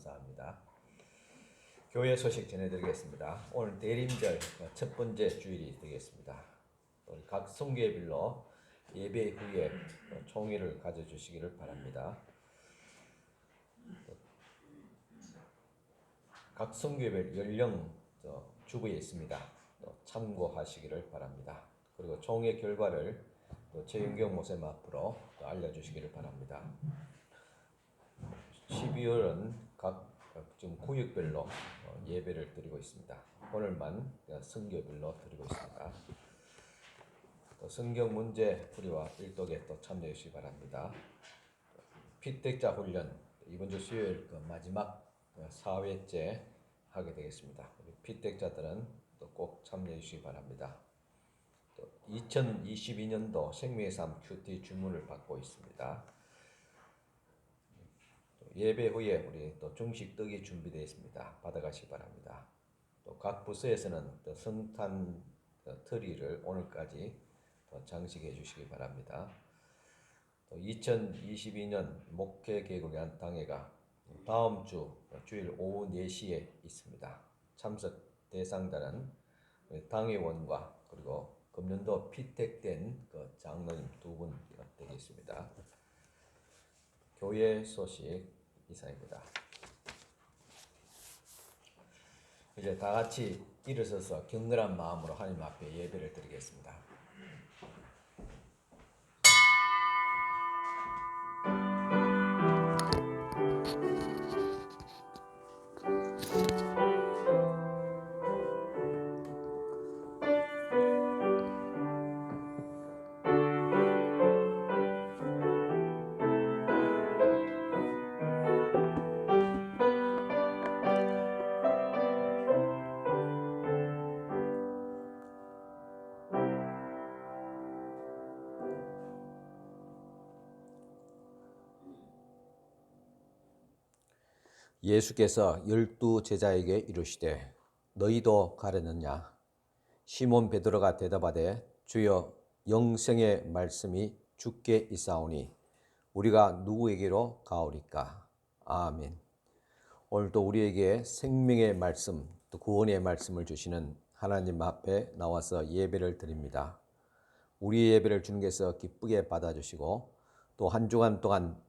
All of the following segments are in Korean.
감사합니다. 교회 소식 전해드리겠습니다. 오늘 대림절 첫 번째 주일이 되겠습니다. 각 성교회별로 예배 후에 총회를 가져주시기를 바랍니다. 각 성교회별 연령 주부에 있습니다. 참고하시기를 바랍니다. 그리고 총회 결과를 최윤경 목사님 앞으로 알려주시기를 바랍니다. 12월은 각 지금 구역별로 예배를 드리고 있습니다. 오늘만 성교별로 드리고 있습니다. 또 성경 문제 풀이와 일독에 또 참여해 주시기 바랍니다. 피택자 훈련 이번 주 수요일 마지막 4회째 하게 되겠습니다. 피택자들은 또 꼭 참여해 주시기 바랍니다. 또 2022년도 생명의 삶 큐티 주문을 받고 있습니다. 예배 후에 우리 또 중식 떡이 준비되어 있습니다. 받아가시기 바랍니다. 또 각 부서에서는 또 성탄 트리를 오늘까지 장식해 주시기 바랍니다. 또 2022년 목회 계획을 위한 당회가 다음 주 주일 오후 4시에 있습니다. 참석 대상자는 당회원과 그리고 금년도 피택된 장로님 2분 되겠습니다. 교회 소식 이상입니다. 이제 다 같이 일어서서 격렬한 마음으로 하나님 앞에 예배를 드리겠습니다. 예수께서 12 제자에게 이르시되 너희도 가려느냐? 시몬 베드로가 대답하되 주여 영생의 말씀이 주께 있사오니 우리가 누구에게로 가오리까? 아멘. 오늘도 우리에게 생명의 말씀 또 구원의 말씀을 주시는 하나님 앞에 나와서 예배를 드립니다. 우리의 예배를 주님께서 기쁘게 받아주시고 또 한 주간 동안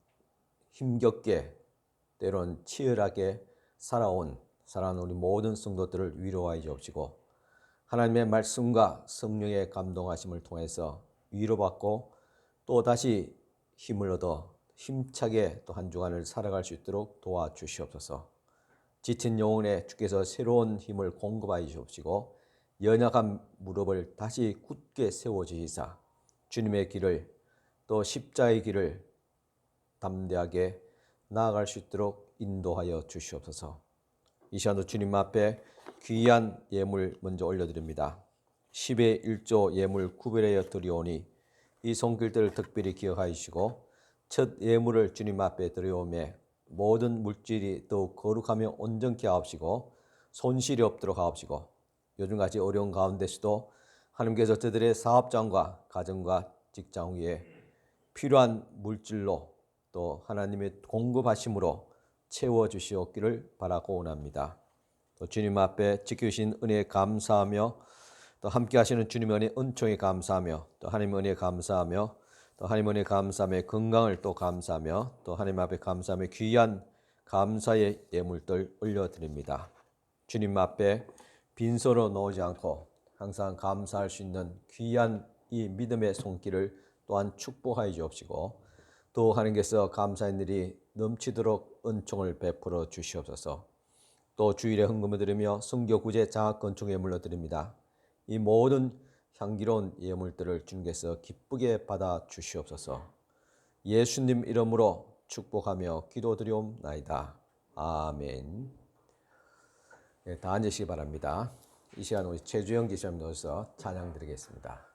힘겹게 때론 치열하게 살아온 우리 모든 성도들을 위로하여 주옵시고 하나님의 말씀과 성령의 감동하심을 통해서 위로받고 또 다시 힘을 얻어 힘차게 또 한 주간을 살아갈 수 있도록 도와주시옵소서. 지친 영혼에 주께서 새로운 힘을 공급하여 주옵시고 연약한 무릎을 다시 굳게 세워주시사 주님의 길을 또 십자의 길을 담대하게 나아갈 수 있도록 인도하여 주시옵소서. 이 시간도 주님 앞에 귀한 예물 먼저 올려드립니다. 10의 1조 예물 구별하여 드리오니 이 손길들을 특별히 기억하여 주시고 첫 예물을 주님 앞에 드려오매 모든 물질이 더욱 거룩하며 온전케 하옵시고 손실이 없도록 하옵시고 요즘같이 어려운 가운데서도 하나님께서 저들의 사업장과 가정과 직장 위에 필요한 물질로 또 하나님의 공급하심으로 채워주시옵기를 바라고 원합니다. 또 주님 앞에 지켜주신 은혜에 감사하며 또 함께 하시는 주님의 은혜 은총에 감사하며 또 하나님의 은혜에 감사하며 또 하나님의 은혜에 감사하며 건강을 또 감사하며 또 하나님 앞에 감사하며 귀한 감사의 예물들 올려드립니다. 주님 앞에 빈손으로 놓지 않고 항상 감사할 수 있는 귀한 이 믿음의 손길을 또한 축복하여 주옵시고 또 하나님께서 감사의 일이 넘치도록 은총을 베풀어 주시옵소서. 또 주일에 헌금을 드리며 성교 구제 장학 건축 예물로 드립니다. 이 모든 향기로운 예물들을 주님께서 기쁘게 받아 주시옵소서. 예수님 이름으로 축복하며 기도드리옵나이다. 아멘. 네, 다 앉으시기 바랍니다. 이 시간 우리 최주영 기자님 넣어서 찬양 드리겠습니다.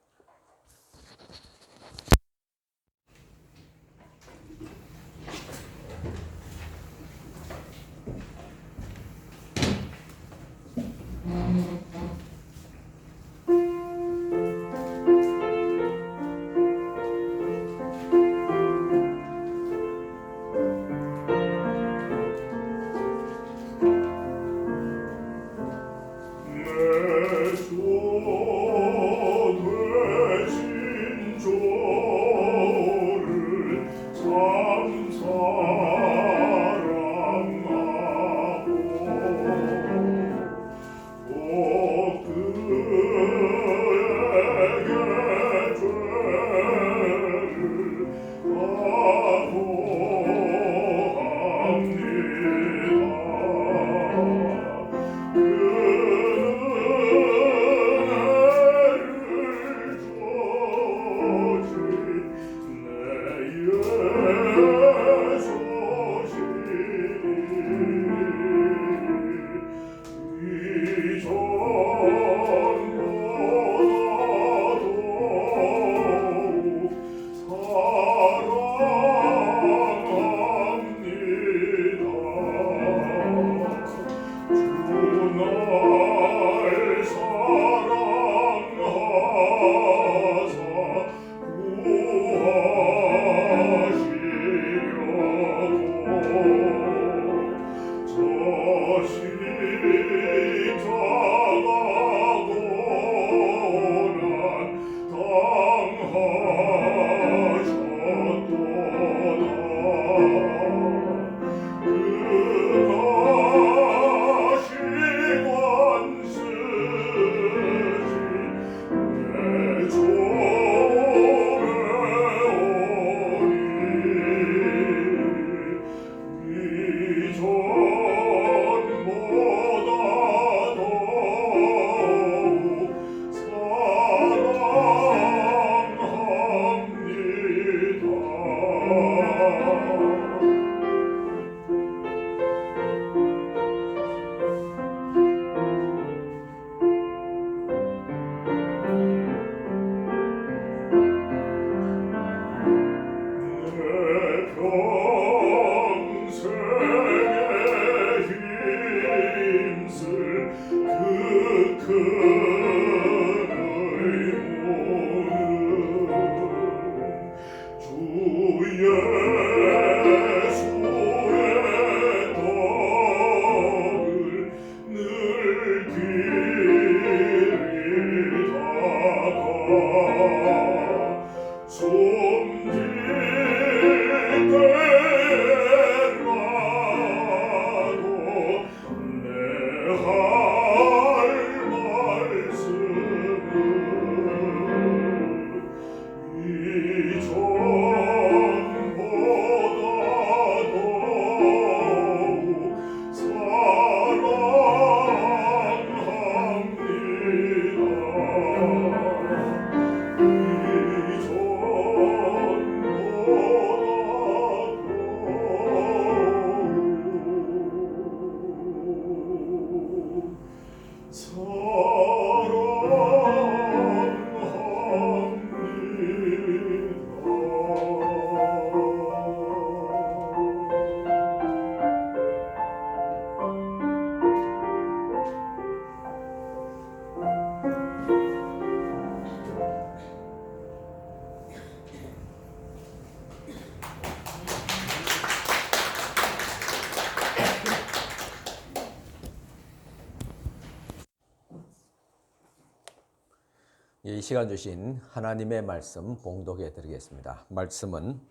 이 시간 주신 하나님의 말씀 봉독해 드리겠습니다. 말씀은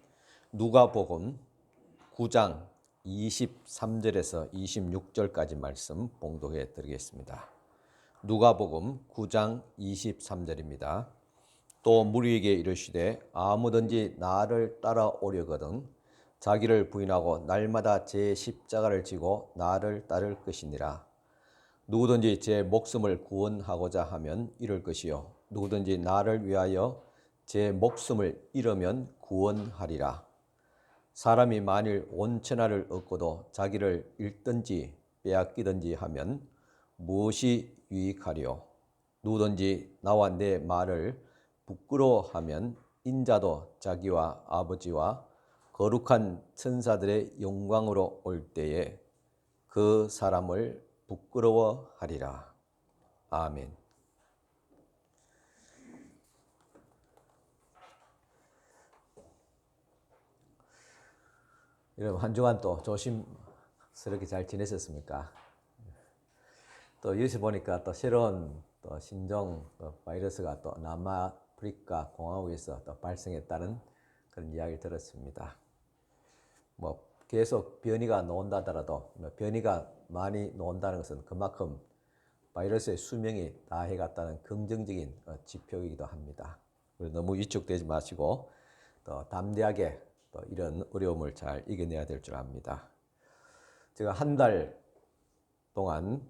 누가복음 9장 23절에서 26절까지 말씀 봉독해 드리겠습니다. 누가복음 9장 23절입니다. 또 무리에게 이르시되 아무든지 나를 따라오려거든 자기를 부인하고 날마다 제 십자가를 지고 나를 따를 것이니라. 누구든지 제 목숨을 구원하고자 하면 잃을 것이요 누구든지 나를 위하여 제 목숨을 잃으면 구원하리라. 사람이 만일 온 천하를 얻고도 자기를 잃든지 빼앗기든지 하면 무엇이 유익하리요? 누구든지 나와 내 말을 부끄러워하면 인자도 자기와 아버지와 거룩한 천사들의 영광으로 올 때에 그 사람을 부끄러워하리라. 아멘. 여러분 한 주간 또 조심스럽게 잘 지내셨습니까? 또 요새 보니까 또 새로운 또 신종 바이러스가 또 남아프리카 공화국에서 또 발생했다는 그런 이야기를 들었습니다. 뭐 계속 변이가 나온다더라도 변이가 많이 나온다는 것은 그만큼 바이러스의 수명이 다해갔다는 긍정적인 지표이기도 합니다. 너무 위축되지 마시고 또 담대하게 또 이런 어려움을 잘 이겨내야 될 줄 압니다. 제가 한 달 동안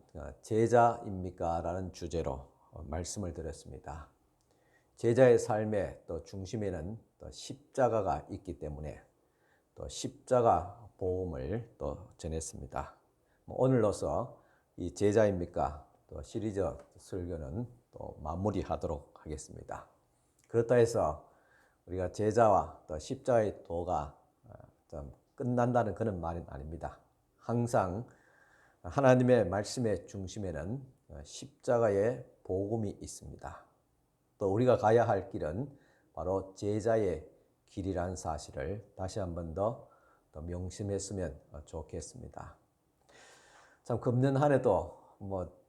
제자입니까? 라는 주제로 말씀을 드렸습니다. 제자의 삶의 또 중심에는 또 십자가가 있기 때문에 또 십자가 복음을 또 전했습니다. 오늘로서 이 제자입니까? 또 시리즈 설교는 또 마무리하도록 하겠습니다. 그렇다 해서 우리가 제자와 또 십자가의 도가 좀 끝난다는 그런 말은 아닙니다. 항상 하나님의 말씀의 중심에는 십자가의 복음이 있습니다. 또 우리가 가야 할 길은 바로 제자의 길이라는 사실을 다시 한 번 더 명심했으면 좋겠습니다. 참 금년 한 해도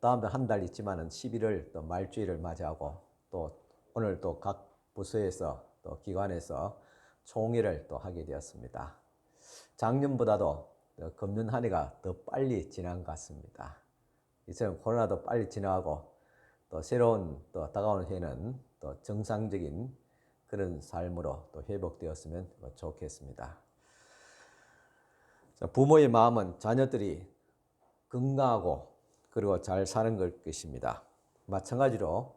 다음 달 한 달 있지만은 11월 또 말주일을 맞이하고 또 오늘 또 각 부서에서 또 기관에서 총회를 또 하게 되었습니다. 작년보다도 금년 한 해가 더 빨리 지난 것 같습니다. 이처럼 코로나도 빨리 지나가고 또 새로운 또 다가오는 해는 또 정상적인 그런 삶으로 또 회복되었으면 좋겠습니다. 부모의 마음은 자녀들이 건강하고 그리고 잘 사는 것입니다. 마찬가지로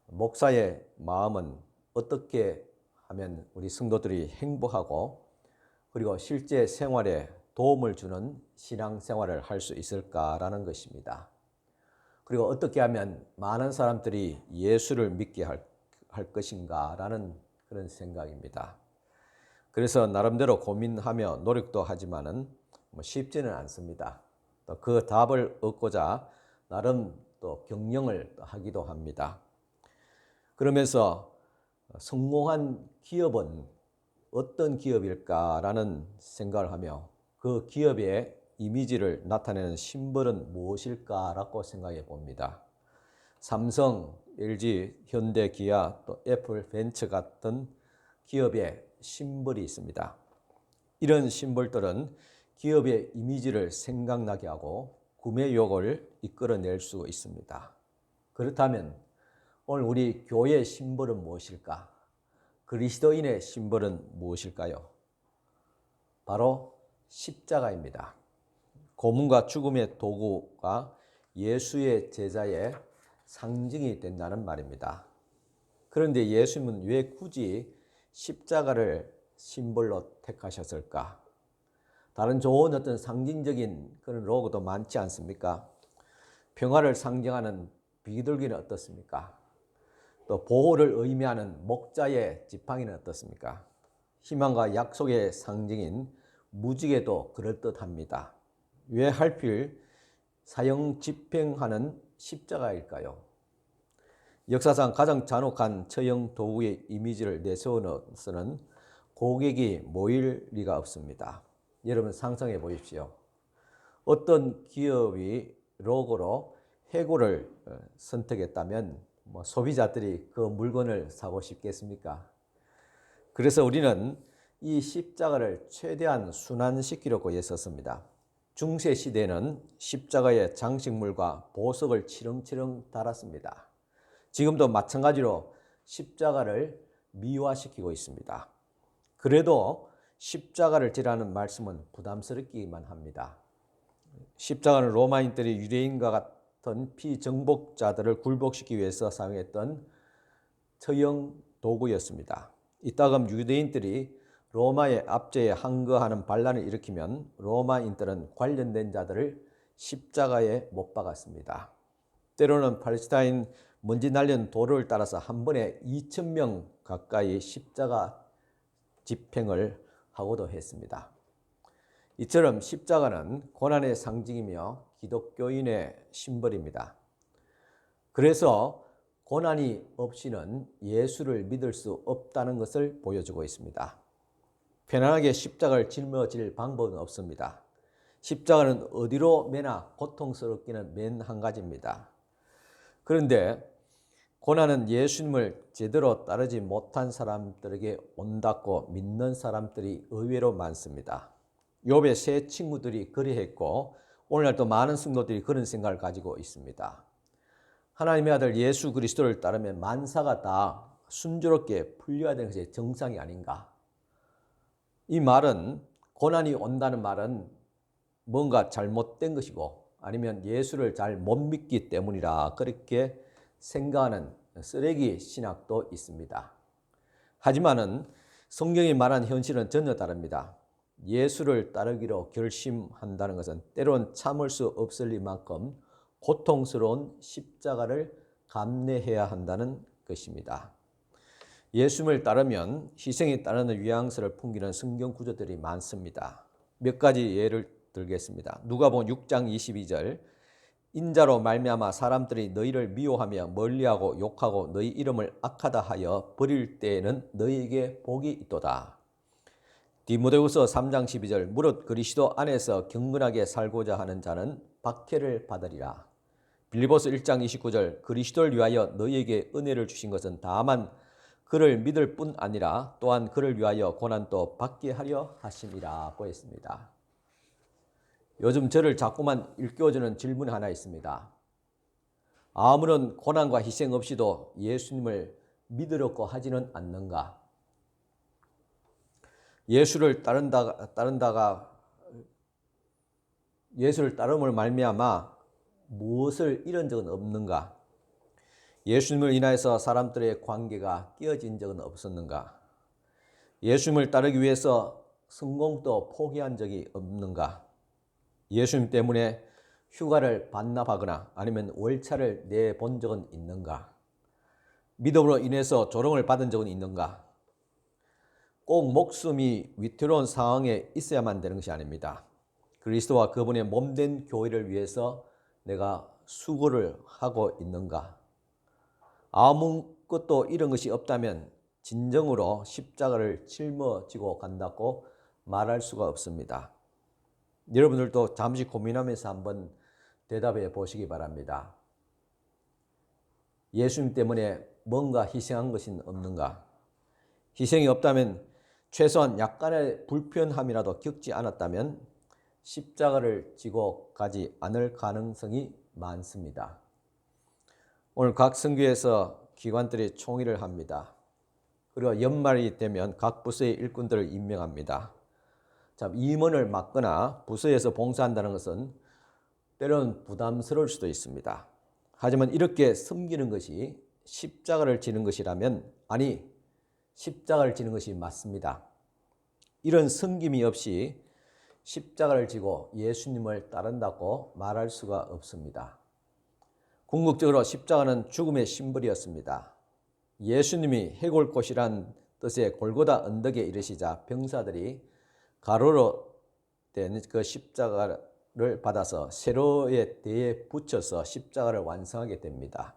목사의 마음은 어떻게 하면 우리 성도들이 행복하고 그리고 실제 생활에 도움을 주는 신앙생활을 할 수 있을까라는 것입니다. 그리고 어떻게 하면 많은 사람들이 예수를 믿게 할 것인가라는 그런 생각입니다. 그래서 나름대로 고민하며 노력도 하지만은 쉽지는 않습니다. 또 그 답을 얻고자 나름 또 경영을 하기도 합니다. 그러면서 성공한 기업은 어떤 기업일까라는 생각을 하며 그 기업의 이미지를 나타내는 심벌은 무엇일까라고 생각해 봅니다. 삼성, LG, 현대, 기아, 또 애플, 벤처 같은 기업의 심벌이 있습니다. 이런 심벌들은 기업의 이미지를 생각나게 하고 구매 욕을 이끌어낼 수 있습니다. 그렇다면 오늘 우리 교회의 심벌은 무엇일까? 그리스도인의 심벌은 무엇일까요? 바로 십자가입니다. 고문과 죽음의 도구가 예수의 제자의 상징이 된다는 말입니다. 그런데 예수님은 왜 굳이 십자가를 심벌로 택하셨을까? 다른 좋은 어떤 상징적인 그런 로고도 많지 않습니까? 평화를 상징하는 비둘기는 어떻습니까? 또 보호를 의미하는 목자의 지팡이는 어떻습니까? 희망과 약속의 상징인 무지개도 그럴듯합니다. 왜 하필 사형 집행하는 십자가일까요? 역사상 가장 잔혹한 처형 도구의 이미지를 내세우는 고객이 모일 리가 없습니다. 여러분 상상해 보십시오. 어떤 기업이 로고로 해고를 선택했다면 소비자들이 그 물건을 사고 싶겠습니까? 그래서 우리는 이 십자가를 최대한 순환시키려고 애썼습니다. 중세 시대는 십자가에 장식물과 보석을 치렁치렁 달았습니다. 지금도 마찬가지로 십자가를 미화시키고 있습니다. 그래도 십자가를 지라는 말씀은 부담스럽기만 합니다. 십자가는 로마인들이 유대인과 같은 피정복자들을 굴복시키기 위해서 사용했던 처형 도구였습니다. 이따금 유대인들이 로마의 압제에 항거하는 반란을 일으키면 로마인들은 관련된 자들을 십자가에 못 박았습니다. 때로는 팔레스타인 먼지 날린 도로를 따라서 한 번에 2,000명 가까이 십자가 집행을 하고도 했습니다. 이처럼 십자가는 고난의 상징이며 기독교인의 심벌입니다. 그래서 고난이 없이는 예수를 믿을 수 없다는 것을 보여주고 있습니다. 편안하게 십자가를 짊어질 방법은 없습니다. 십자가는 어디로 매나 고통스럽기는 맨 한 가지입니다. 그런데 고난은 예수님을 제대로 따르지 못한 사람들에게 온다고 믿는 사람들이 의외로 많습니다. 욥의 세 친구들이 그리했고 오늘날도 많은 성도들이 그런 생각을 가지고 있습니다. 하나님의 아들 예수 그리스도를 따르면 만사가 다 순조롭게 풀려야 되는 것이 정상이 아닌가. 이 말은, 고난이 온다는 말은 뭔가 잘못된 것이고 아니면 예수를 잘 못 믿기 때문이라 그렇게 생각하는 쓰레기 신학도 있습니다. 하지만은 성경이 말한 현실은 전혀 다릅니다. 예수를 따르기로 결심한다는 것은 때론 참을 수 없을 이만큼 고통스러운 십자가를 감내해야 한다는 것입니다. 예수님을 따르면 희생이 따르는 뉘앙스를 풍기는 성경 구절들이 많습니다. 몇 가지 예를 들겠습니다. 누가복음 6장 22절, 인자로 말미암아 사람들이 너희를 미워하며 멀리하고 욕하고 너희 이름을 악하다 하여 버릴 때에는 너희에게 복이 있도다. 디모데후서 3장 12절, 무릇 그리스도 안에서 경건하게 살고자 하는 자는 박해를 받으리라. 빌립보서 1장 29절, 그리스도를 위하여 너희에게 은혜를 주신 것은 다만 그를 믿을 뿐 아니라 또한 그를 위하여 고난도 받게 하려 하심이라고 했습니다. 요즘 저를 자꾸만 일깨워주는 질문이 하나 있습니다. 아무런 고난과 희생 없이도 예수님을 믿으려고 하지는 않는가? 예수를 따름을 말미암아 무엇을 잃은 적은 없는가? 예수님을 인하여서 사람들의 관계가 깨어진 적은 없었는가? 예수님을 따르기 위해서 성공도 포기한 적이 없는가? 예수님 때문에 휴가를 반납하거나 아니면 월차를 내본 적은 있는가? 믿음으로 인해서 조롱을 받은 적은 있는가? 꼭 목숨이 위태로운 상황에 있어야만 되는 것이 아닙니다. 그리스도와 그분의 몸된 교회를 위해서 내가 수고를 하고 있는가? 아무것도 이런 것이 없다면 진정으로 십자가를 짊어지고 간다고 말할 수가 없습니다. 여러분들도 잠시 고민하면서 한번 대답해 보시기 바랍니다. 예수님 때문에 뭔가 희생한 것은 없는가? 희생이 없다면 최소한 약간의 불편함이라도 겪지 않았다면 십자가를 지고 가지 않을 가능성이 많습니다. 오늘 각 선교에서 기관들이 총회를 합니다. 그리고 연말이 되면 각 부서의 일꾼들을 임명합니다. 임원을 맡거나 부서에서 봉사한다는 것은 때로는 부담스러울 수도 있습니다. 하지만 이렇게 섬기는 것이 십자가를 지는 것이라면 아니, 십자가를 지는 것이 맞습니다. 이런 섬김이 없이 십자가를 지고 예수님을 따른다고 말할 수가 없습니다. 궁극적으로 십자가는 죽음의 심벌이었습니다. 예수님이 해골꽃이란 뜻의 골고다 언덕에 이르시자 병사들이 가로로 된 그 십자가를 받아서 세로의 대에 붙여서 십자가를 완성하게 됩니다.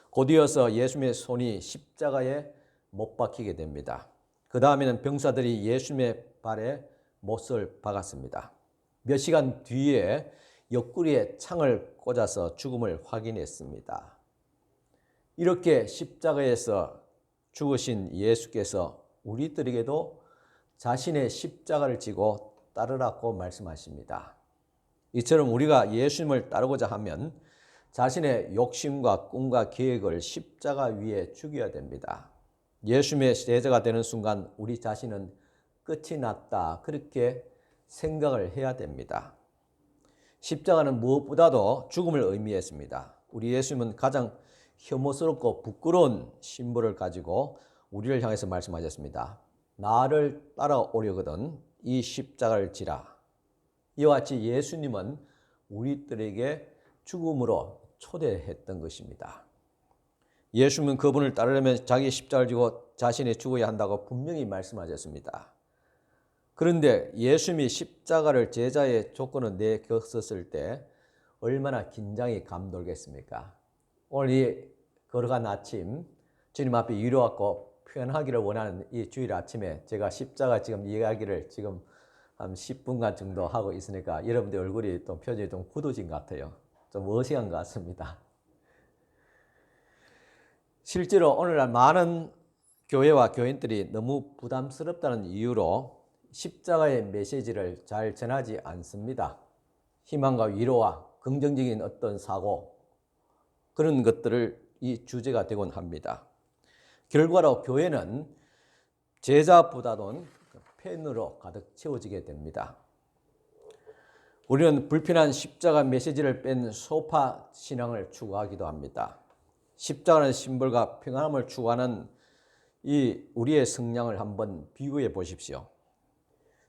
곧이어서 예수님의 손이 십자가에 못 박히게 됩니다. 그 다음에는 병사들이 예수님의 발에 못을 박았습니다. 몇 시간 뒤에 옆구리에 창을 꽂아서 죽음을 확인했습니다. 이렇게 십자가에서 죽으신 예수께서 우리들에게도 자신의 십자가를 지고 따르라고 말씀하십니다. 이처럼 우리가 예수님을 따르고자 하면 자신의 욕심과 꿈과 계획을 십자가 위에 죽여야 됩니다. 예수님의 제자가 되는 순간 우리 자신은 끝이 났다, 그렇게 생각을 해야 됩니다. 십자가는 무엇보다도 죽음을 의미했습니다. 우리 예수님은 가장 혐오스럽고 부끄러운 심보를 가지고 우리를 향해서 말씀하셨습니다. 나를 따라오려거든 이 십자가를 지라. 이와 같이 예수님은 우리들에게 죽음으로 초대했던 것입니다. 예수님은 그분을 따르려면 자기 십자가를 지고 자신이 죽어야 한다고 분명히 말씀하셨습니다. 그런데 예수님이 십자가를 제자의 조건을 내겼었을 때 얼마나 긴장이 감돌겠습니까? 오늘 이 걸어간 아침 주님 앞에 위로받고 표현하기를 원하는 이 주일 아침에 제가 십자가 지금 이야기를 지금 한 10분간 정도 하고 있으니까 여러분들 얼굴이 또 표정이 좀 굳어진 것 같아요. 좀 어색한 것 같습니다. 실제로 오늘날 많은 교회와 교인들이 너무 부담스럽다는 이유로 십자가의 메시지를 잘 전하지 않습니다. 희망과 위로와 긍정적인 어떤 사고, 그런 것들을 이 주제가 되곤 합니다. 결과로 교회는 제자보다는 팬으로 가득 채워지게 됩니다. 우리는 불편한 십자가 메시지를 뺀 소파 신앙을 추구하기도 합니다. 십자가는 심벌과 평안함을 추구하는 이 우리의 성향을 한번 비교해 보십시오.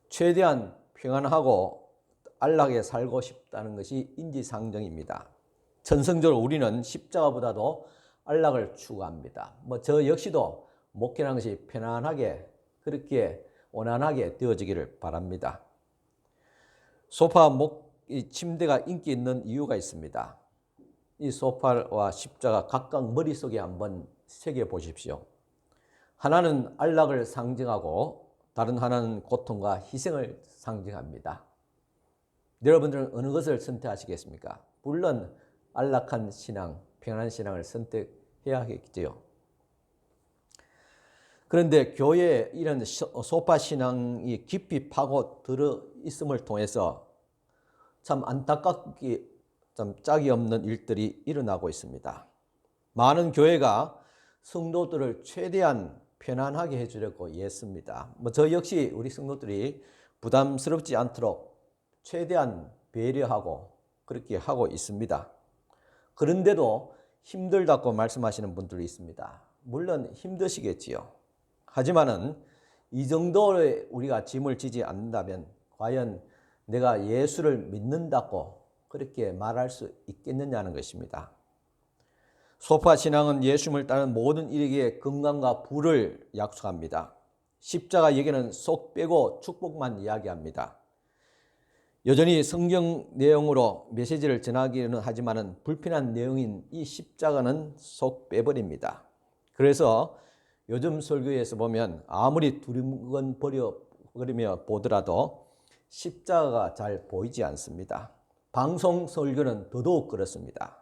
최대한 평안하고 안락하게 살고 싶다는 것이 인지상정입니다. 전성적으로 우리는 십자가보다도 안락을 추구합니다. 저 역시도 목회라는 것이 편안하게 그렇게 원활하게 되어지기를 바랍니다. 소파 이 침대가 인기 있는 이유가 있습니다. 이 소파와 십자가 각각 머릿속에 한번 새겨 보십시오. 하나는 안락을 상징하고 다른 하나는 고통과 희생을 상징합니다. 여러분들은 어느 것을 선택하시겠습니까? 물론 안락한 신앙, 평안한 신앙을 선택해야 하겠지요. 그런데 교회에 이런 소파 신앙이 깊이 파고 들어 있음을 통해서 참 안타깝게 좀 짝이 없는 일들이 일어나고 있습니다. 많은 교회가 성도들을 최대한 편안하게 해주려고 애씁니다. 저 역시 우리 성도들이 부담스럽지 않도록 최대한 배려하고 그렇게 하고 있습니다. 그런데도 힘들다고 말씀하시는 분들이 있습니다. 물론 힘드시겠지요. 하지만은 이 정도의 우리가 짐을 지지 않는다면 과연 내가 예수를 믿는다고 그렇게 말할 수 있겠느냐는 것입니다. 소파 신앙은 예수님을 따르는 모든 이에게 건강과 부를 약속합니다. 십자가 얘기는 속 빼고 축복만 이야기합니다. 여전히 성경 내용으로 메시지를 전하기는 하지만 불편한 내용인 이 십자가는 속 빼버립니다. 그래서 요즘 설교에서 보면 아무리 두리번거리며 보더라도 십자가가 잘 보이지 않습니다. 방송 설교는 더더욱 그렇습니다.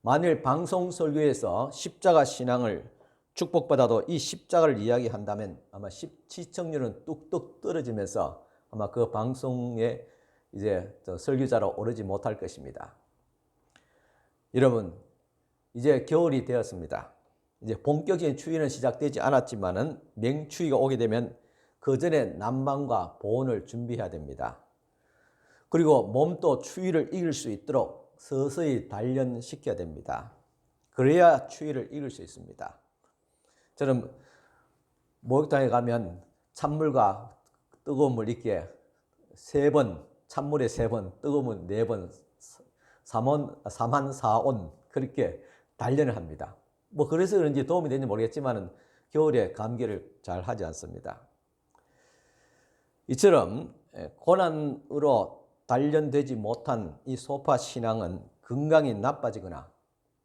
만일 방송 설교에서 십자가 신앙을 축복받아도 이 십자가를 이야기한다면 아마 시청률은 뚝뚝 떨어지면서 아마 그 방송에 이제 설교자로 오르지 못할 것입니다. 여러분, 이제 겨울이 되었습니다. 이제 본격적인 추위는 시작되지 않았지만은 맹추위가 오게 되면 그 전에 난방과 보온을 준비해야 됩니다. 그리고 몸도 추위를 이길 수 있도록 서서히 단련시켜야 됩니다. 그래야 추위를 이길 수 있습니다. 저는 목욕탕에 가면 찬물과 뜨거운 물 이렇게 3번, 찬물에 3번, 뜨거운 물 4번, 3만 4온 그렇게 단련을 합니다. 그래서 그런지 도움이 되는지 모르겠지만 겨울에 감기를 잘 하지 않습니다. 이처럼 고난으로 단련되지 못한 이 소파 신앙은 건강이 나빠지거나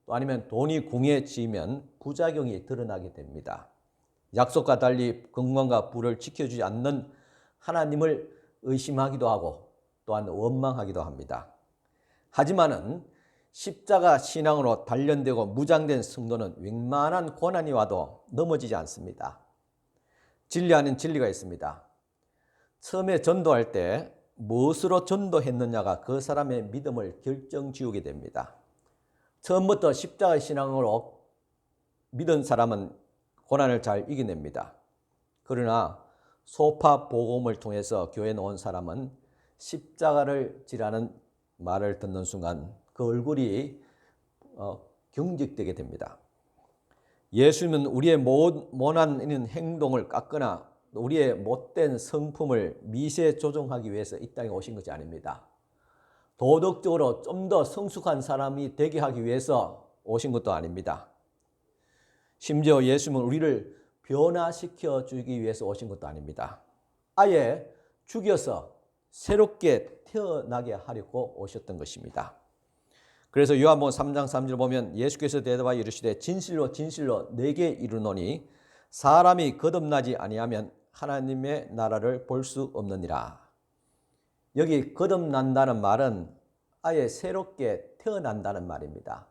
또 아니면 돈이 궁해지면 부작용이 드러나게 됩니다. 약속과 달리 건강과 부를 지켜주지 않는 하나님을 의심하기도 하고 또한 원망하기도 합니다. 하지만은 십자가 신앙으로 단련되고 무장된 성도는 웬만한 고난이 와도 넘어지지 않습니다. 진리 아닌 진리가 있습니다. 처음에 전도할 때 무엇으로 전도했느냐가 그 사람의 믿음을 결정지우게 됩니다. 처음부터 십자가 신앙으로 믿은 사람은 고난을 잘 이겨냅니다. 그러나 소파 복음을 통해서 교회에 온 사람은 십자가를 지라는 말을 듣는 순간 그 얼굴이 경직되게 됩니다. 예수님은 우리의 모난 행동을 깎거나 우리의 못된 성품을 미세 조정하기 위해서 이 땅에 오신 것이 아닙니다. 도덕적으로 좀 더 성숙한 사람이 되게 하기 위해서 오신 것도 아닙니다. 심지어 예수님은 우리를 변화시켜 주기 위해서 오신 것도 아닙니다. 아예 죽여서 새롭게 태어나게 하려고 오셨던 것입니다. 그래서 요한복음 3장 3절 보면 예수께서 대답하여 이르시되 진실로 진실로 내게 이르노니 사람이 거듭나지 아니하면 하나님의 나라를 볼 수 없느니라. 여기 거듭난다는 말은 아예 새롭게 태어난다는 말입니다.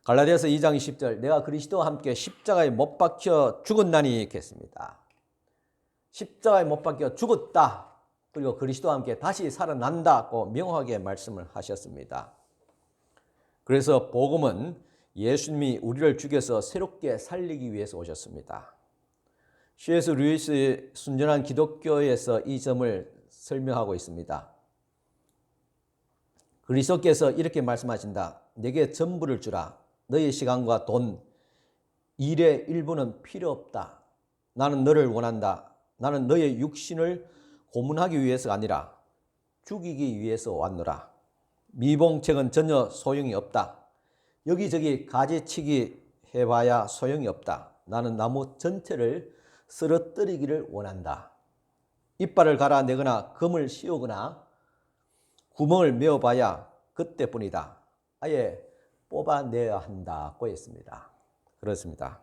갈라디아서 2장 20절 내가 그리스도와 함께 십자가에 못 박혀 죽었나니 이렇게 했습니다. 십자가에 못 박혀 죽었다. 그리고 그리스도와 함께 다시 살아난다고 명확하게 말씀을 하셨습니다. 그래서 복음은 예수님이 우리를 죽여서 새롭게 살리기 위해서 오셨습니다. C.S. 루이스의 순전한 기독교에서 이 점을 설명하고 있습니다. 그리스도께서 이렇게 말씀하신다. 내게 전부를 주라. 너의 시간과 돈, 일의 일부는 필요 없다. 나는 너를 원한다. 나는 너의 육신을 고문하기 위해서가 아니라 죽이기 위해서 왔노라. 미봉책은 전혀 소용이 없다. 여기저기 가지치기 해봐야 소용이 없다. 나는 나무 전체를 쓰러뜨리기를 원한다. 이빨을 갈아내거나 금을 씌우거나 구멍을 메어봐야 그때뿐이다. 아예 뽑아내야 한다고 했습니다. 그렇습니다.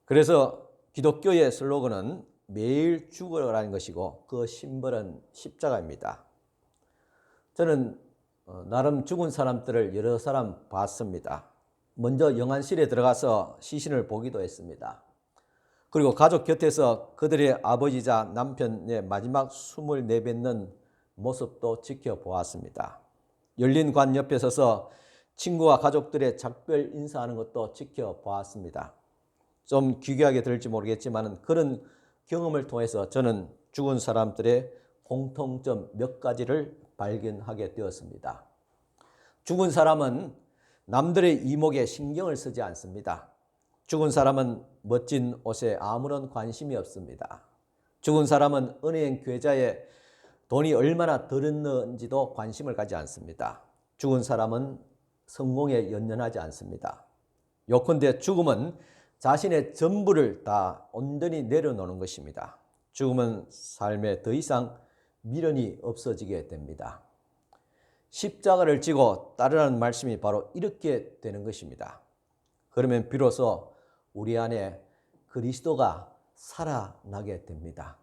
그래서 기독교의 슬로건은 매일 죽어라는 것이고 그 심벌은 십자가입니다. 저는 나름 죽은 사람들을 여러 사람 봤습니다. 먼저 영안실에 들어가서 시신을 보기도 했습니다. 그리고 가족 곁에서 그들의 아버지자 남편의 마지막 숨을 내뱉는 모습도 지켜보았습니다. 열린 관 옆에 서서 친구와 가족들의 작별 인사하는 것도 지켜보았습니다. 좀 기괴하게 들을지 모르겠지만 그런 경험을 통해서 저는 죽은 사람들의 공통점 몇 가지를 발견하게 되었습니다. 죽은 사람은 남들의 이목에 신경을 쓰지 않습니다. 죽은 사람은 멋진 옷에 아무런 관심이 없습니다. 죽은 사람은 은행 계좌에 돈이 얼마나 들었는지도 관심을 가지지 않습니다. 죽은 사람은 성공에 연연하지 않습니다. 요컨대 죽음은 자신의 전부를 다 온전히 내려놓는 것입니다. 죽음은 삶에 더 이상 미련이 없어지게 됩니다. 십자가를 지고 따르라는 말씀이 바로 이렇게 되는 것입니다. 그러면 비로소 우리 안에 그리스도가 살아나게 됩니다.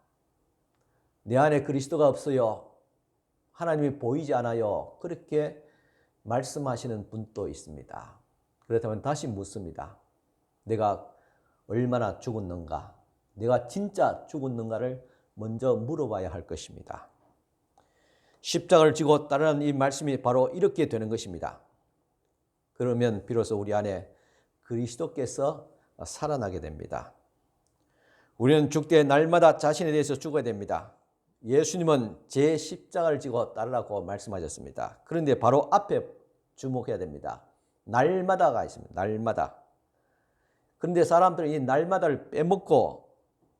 내 안에 그리스도가 없어요. 하나님이 보이지 않아요. 그렇게 말씀하시는 분도 있습니다. 그렇다면 다시 묻습니다. 내가 얼마나 죽었는가? 내가 진짜 죽었는가를 먼저 물어봐야 할 것입니다. 십자가를 지고 따르는 이 말씀이 바로 이렇게 되는 것입니다. 그러면 비로소 우리 안에 그리스도께서 살아나게 됩니다. 우리는 죽되 날마다 자신에 대해서 죽어야 됩니다. 예수님은 제 십자가를 지고 따르라고 말씀하셨습니다. 그런데 바로 앞에 주목해야 됩니다. 날마다가 있습니다. 날마다. 그런데 사람들은 이 날마다를 빼먹고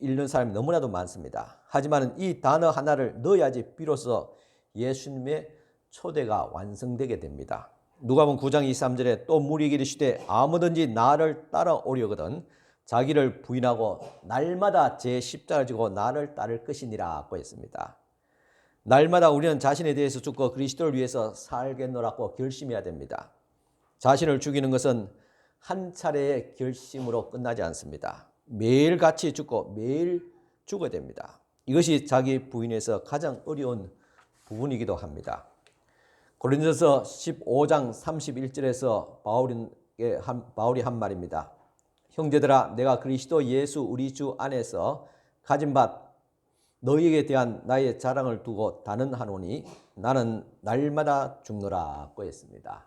읽는 사람이 너무나도 많습니다. 하지만 이 단어 하나를 넣어야지 비로소 예수님의 초대가 완성되게 됩니다. 누가복음 9장 23절에 또 무리에게 이르시되 아무든지 나를 따라오려거든 자기를 부인하고 날마다 제 십자가를 지고 나를 따를 것이니라고 했습니다. 날마다 우리는 자신에 대해서 죽고 그리스도를 위해서 살겠노라고 결심해야 됩니다. 자신을 죽이는 것은 한 차례의 결심으로 끝나지 않습니다. 매일 같이 죽고 매일 죽어야 됩니다. 이것이 자기 부인에서 가장 어려운 부분이기도 합니다. 고린도서 15장 31절에서 바울이 한 말입니다. 형제들아, 내가 그리스도 예수 우리 주 안에서 가진 바 너희에게 대한 나의 자랑을 두고 단언하노니 나는 날마다 죽노라고 했습니다.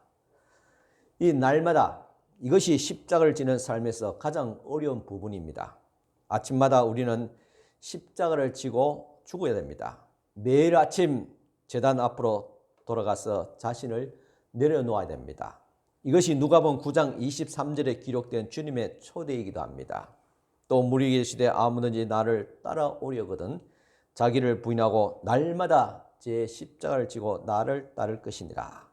이 날마다, 이것이 십자가를 지는 삶에서 가장 어려운 부분입니다. 아침마다 우리는 십자가를 지고 죽어야 됩니다. 매일 아침 제단 앞으로 돌아가서 자신을 내려놓아야 됩니다. 이것이 누가복음 9장 23절에 기록된 주님의 초대이기도 합니다. 또 무리에게 이르시되 아무든지 나를 따라오려거든 자기를 부인하고 날마다 제 십자가를 지고 나를 따를 것이니라.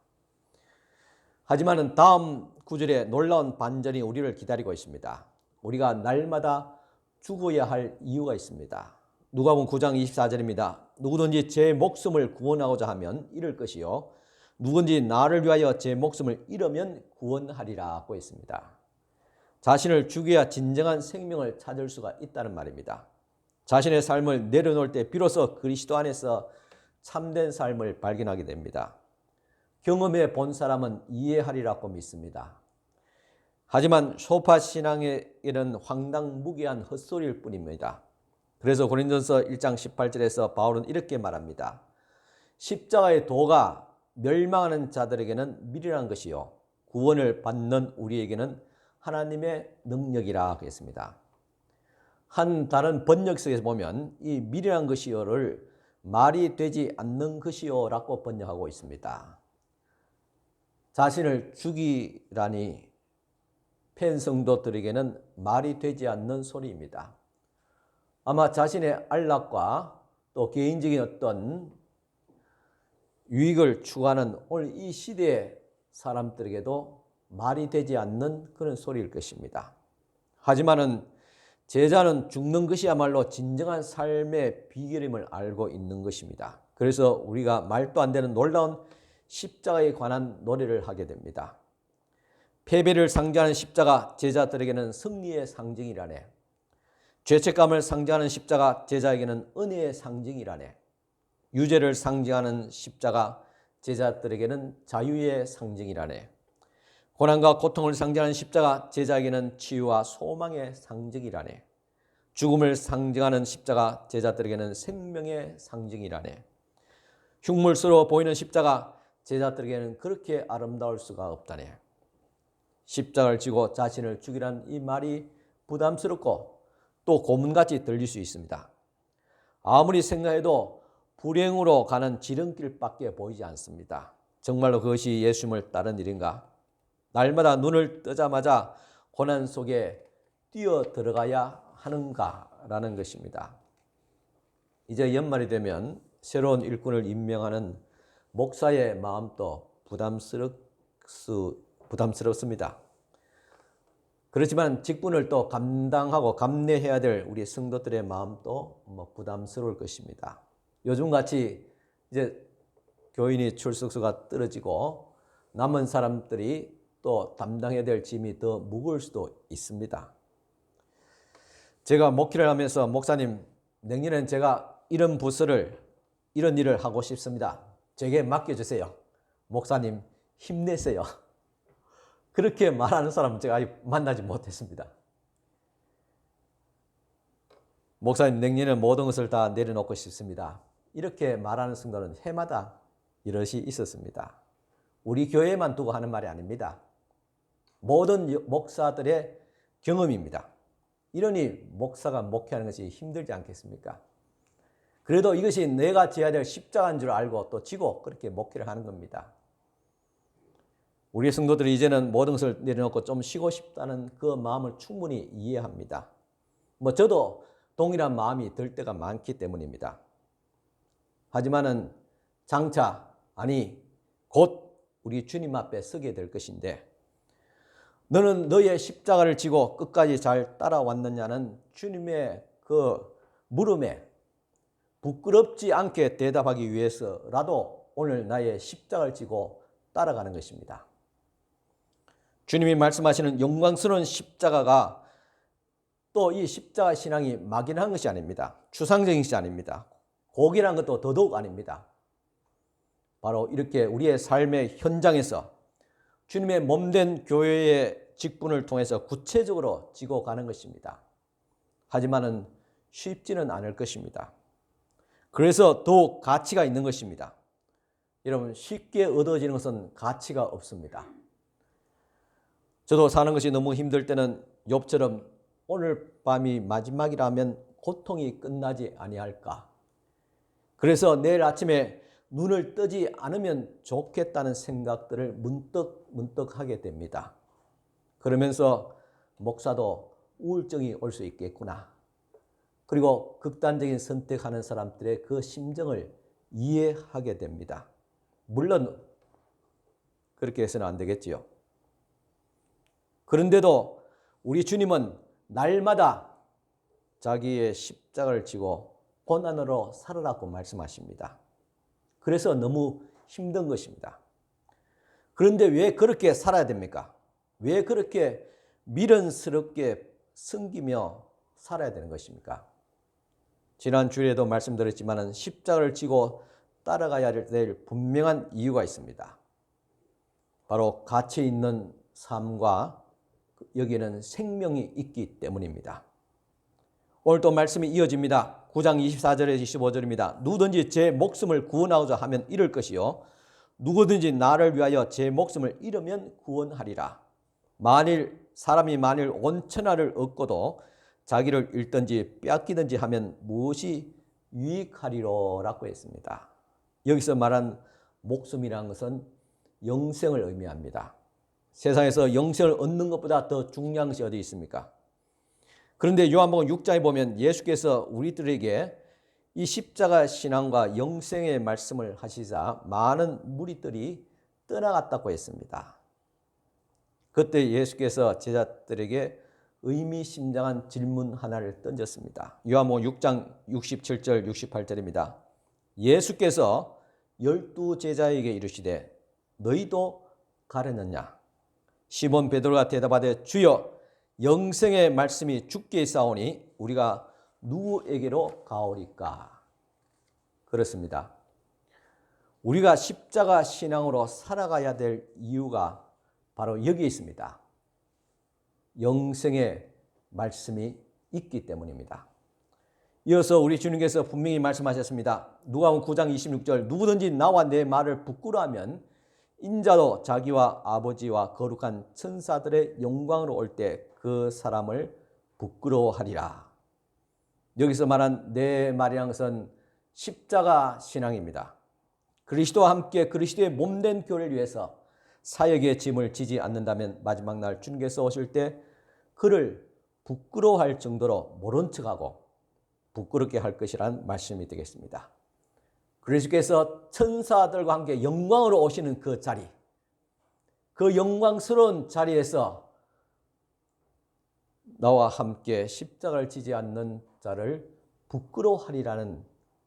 하지만 다음 구절에 놀라운 반전이 우리를 기다리고 있습니다. 우리가 날마다 죽어야 할 이유가 있습니다. 누가복음 9장 24절입니다. 누구든지 제 목숨을 구원하고자 하면 잃을 것이요 누구든지 나를 위하여 제 목숨을 잃으면 구원하리라고 했습니다. 자신을 죽여야 진정한 생명을 찾을 수가 있다는 말입니다. 자신의 삶을 내려놓을 때 비로소 그리스도 안에서 참된 삶을 발견하게 됩니다. 경험해 본 사람은 이해하리라고 믿습니다. 하지만 소파 신앙에는 황당무계한 헛소리일 뿐입니다. 그래서 고린도서 1장 18절에서 바울은 이렇게 말합니다. 십자가의 도가 멸망하는 자들에게는 미련한 것이요 구원을 받는 우리에게는 하나님의 능력이라 했습니다. 한 다른 번역서에서 보면 이 미련한 것이요를 말이 되지 않는 것이요라고 번역하고 있습니다. 자신을 죽이라니 팬 성도들에게는 말이 되지 않는 소리입니다. 아마 자신의 안락과 또 개인적인 어떤 유익을 추구하는 오늘 이 시대의 사람들에게도 말이 되지 않는 그런 소리일 것입니다. 하지만은 제자는 죽는 것이야말로 진정한 삶의 비결임을 알고 있는 것입니다. 그래서 우리가 말도 안 되는 놀라운 십자가에 관한 노래를 하게 됩니다. 패배를 상징하는 십자가 제자들에게는 승리의 상징이라네. 죄책감을 상징하는 십자가 제자에게는 은혜의 상징이라네. 유죄를 상징하는 십자가 제자들에게는 자유의 상징이라네. 고난과 고통을 상징하는 십자가 제자에게는 치유와 소망의 상징이라네. 죽음을 상징하는 십자가 제자들에게는 생명의 상징이라네. 흉물스러워 보이는 십자가 제자들에게는 그렇게 아름다울 수가 없다네. 십자가를 지고 자신을 죽이라는 이 말이 부담스럽고 또 고문같이 들릴 수 있습니다. 아무리 생각해도 불행으로 가는 지름길밖에 보이지 않습니다. 정말로 그것이 예수님을 따른 일인가? 날마다 눈을 뜨자마자 고난 속에 뛰어 들어가야 하는가라는 것입니다. 이제 연말이 되면 새로운 일꾼을 임명하는 목사의 마음도 부담스럽습니다. 그렇지만 직분을 또 감당하고 감내해야 될 우리 성도들의 마음도 부담스러울 것입니다. 요즘같이 이제 교인이 출석수가 떨어지고 남은 사람들이 또 담당해야 될 짐이 더 무거울 수도 있습니다. 제가 목회를 하면서 목사님, 내년엔 제가 이런 일을 하고 싶습니다. 제게 맡겨주세요. 목사님, 힘내세요. 그렇게 말하는 사람은 제가 아직 만나지 못했습니다. 목사님, 내년에 모든 것을 다 내려놓고 싶습니다. 이렇게 말하는 성도는 해마다 이것이 있었습니다. 우리 교회만 두고 하는 말이 아닙니다. 모든 목사들의 경험입니다. 이러니 목사가 목회하는 것이 힘들지 않겠습니까? 그래도 이것이 내가 져야 될 십자가인 줄 알고 또 지고 그렇게 목회를 하는 겁니다. 우리 성도들이 이제는 모든 것을 내려놓고 좀 쉬고 싶다는 그 마음을 충분히 이해합니다. 저도 동일한 마음이 들 때가 많기 때문입니다. 하지만은 장차, 곧 우리 주님 앞에 서게 될 것인데, 너는 너의 십자가를 지고 끝까지 잘 따라왔느냐는 주님의 그 물음에 부끄럽지 않게 대답하기 위해서라도 오늘 나의 십자가를 지고 따라가는 것입니다. 주님이 말씀하시는 영광스러운 십자가가 또 이 십자가 신앙이 막연한 것이 아닙니다. 추상적인 것이 아닙니다. 고귀한 것도 더더욱 아닙니다. 바로 이렇게 우리의 삶의 현장에서 주님의 몸된 교회의 직분을 통해서 구체적으로 지고 가는 것입니다. 하지만은 쉽지는 않을 것입니다. 그래서 더욱 가치가 있는 것입니다. 여러분, 쉽게 얻어지는 것은 가치가 없습니다. 저도 사는 것이 너무 힘들 때는 욥처럼 오늘 밤이 마지막이라면 고통이 끝나지 아니할까. 그래서 내일 아침에 눈을 뜨지 않으면 좋겠다는 생각들을 문득 하게 됩니다. 그러면서 목사도 우울증이 올 수 있겠구나. 그리고 극단적인 선택하는 사람들의 그 심정을 이해하게 됩니다. 물론 그렇게 해서는 안 되겠지요. 그런데도 우리 주님은 날마다 자기의 십자가를 지고 고난으로 살아라고 말씀하십니다. 그래서 너무 힘든 것입니다. 그런데 왜 그렇게 살아야 됩니까? 왜 그렇게 미련스럽게 섬기며 살아야 되는 것입니까? 지난 주일에도 말씀드렸지만 십자가를 지고 따라가야 될 분명한 이유가 있습니다. 바로 가치 있는 삶과 여기에는 생명이 있기 때문입니다. 오늘 또 말씀이 이어집니다. 9장 24절에서 25절입니다. 누구든지 제 목숨을 구원하고자 하면 잃을 것이요 누구든지 나를 위하여 제 목숨을 잃으면 구원하리라. 사람이 만일 온 천하를 얻고도 자기를 잃든지 빼앗기든지 하면 무엇이 유익하리로라고 했습니다. 여기서 말한 목숨이라는 것은 영생을 의미합니다. 세상에서 영생을 얻는 것보다 더 중요한 것이 어디 있습니까? 그런데 요한복음 6장에 보면 예수께서 우리들에게 이 십자가 신앙과 영생의 말씀을 하시자 많은 무리들이 떠나갔다고 했습니다. 그때 예수께서 제자들에게 의미심장한 질문 하나를 던졌습니다. 요한복음 6장 67절 68절입니다. 예수께서 12 제자에게 이르시되 너희도 가려느냐? 시몬 베드로가 대답하되 주여 영생의 말씀이 주께 있사오니 우리가 누구에게로 가오리까? 그렇습니다. 우리가 십자가 신앙으로 살아가야 될 이유가 바로 여기에 있습니다. 영생의 말씀이 있기 때문입니다. 이어서 우리 주님께서 분명히 말씀하셨습니다. 누가복음 9장 26절 누구든지 나와 내 말을 부끄러워하면 인자도 자기와 아버지와 거룩한 천사들의 영광으로 올 때 그 사람을 부끄러워하리라. 여기서 말한 내 말이라는 것은 십자가 신앙입니다. 그리스도와 함께 그리스도의 몸된 교회를 위해서 사역의 짐을 지지 않는다면 마지막 날 주님께서 오실 때 그를 부끄러워할 정도로 모른 척하고 부끄럽게 할 것이란 말씀이 되겠습니다. 그리스도께서 천사들과 함께 영광으로 오시는 그 자리, 그 영광스러운 자리에서 나와 함께 십자가를 지지 않는 자를 부끄러워하리라는